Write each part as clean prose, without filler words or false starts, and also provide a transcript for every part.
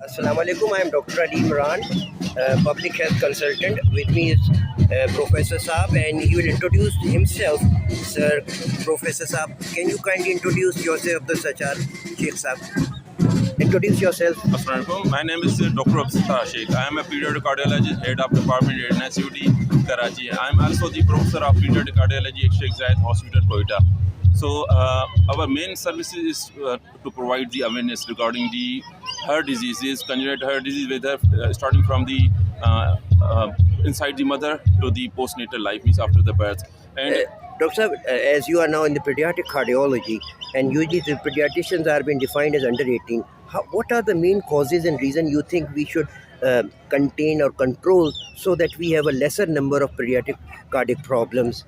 Assalamu alaikum. I am Dr. Ali Imran, public health consultant. With me is Professor Saab, and he will introduce himself. Sir, Professor Saab, can you kindly introduce yourself, the Sachar Sheikh Saab? Introduce yourself. Assalamualaikum. My name is Dr. Absar Sheikh. I am a pediatric cardiologist, head of Department of NSUD, Karachi. I am also the professor of pediatric cardiology at Sheikh Zayed Hospital, Quetta. So our main service is to provide the awareness regarding the heart diseases, congenital heart disease, whether starting from the inside the mother to the postnatal life, means after the birth. And Dr. Saab, as you are now in the pediatric cardiology, and usually the pediatricians are being defined as under 18, what are the main causes and reason you think we should contain or control so that we have a lesser number of pediatric cardiac problems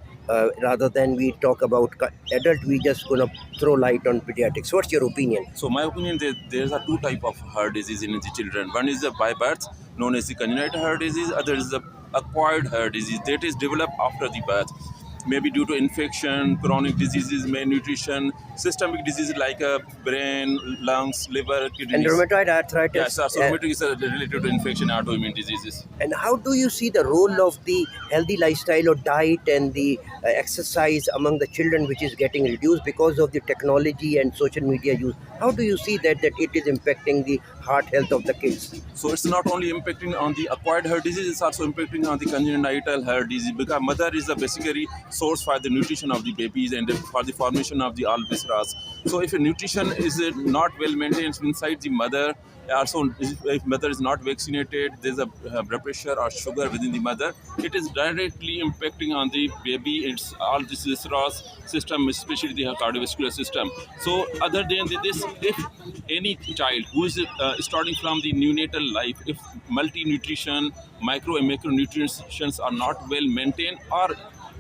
rather than we talk about adult, we just gonna throw light on pediatrics. What's your opinion? so my opinion, there are two type of heart disease in the children. One is the by birth, known as the congenital heart disease. Other is the acquired heart disease that is developed after the birth, maybe due to infection, chronic diseases, malnutrition, systemic diseases like brain, lungs, liver, kidneys. And rheumatoid arthritis. Yes, so rheumatoid is related to infection, autoimmune diseases. And how do you see the role of the healthy lifestyle or diet and the exercise among the children, which is getting reduced because of the technology and social media use? How do you see that it is impacting the heart health of the kids? So it's not only impacting on the acquired heart disease, it's also impacting on the congenital heart disease, because mother is the basically source for the nutrition of the babies and for the formation of the all viscerals. So if a nutrition is not well maintained inside the mother, also if mother is not vaccinated, there's a blood pressure or sugar within the mother, it is directly impacting on the baby. It's all this visceral system, especially the cardiovascular system. So other than this, if any child who is starting from the neonatal life, if multi-nutrition, micro and macronutrients are not well maintained or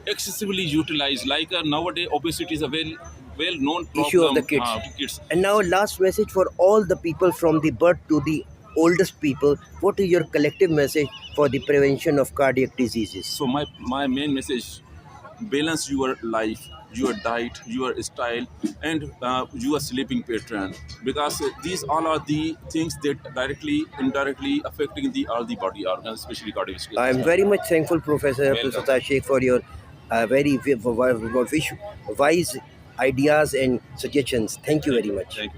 excessively utilized, like nowadays obesity is a well-known problem Issue of the kids. And now last message for all the people from the birth to the oldest people. What is your collective message for the prevention of cardiac diseases? So my main message: balance your life, your diet, your style, and your sleeping pattern, because these all are the things that directly, indirectly affecting all the body organs, especially cardiovascular. I am very much thankful, Professor Abdul Sattar Sheikh, for your very wise ideas and suggestions. Thank you very much. Thank you.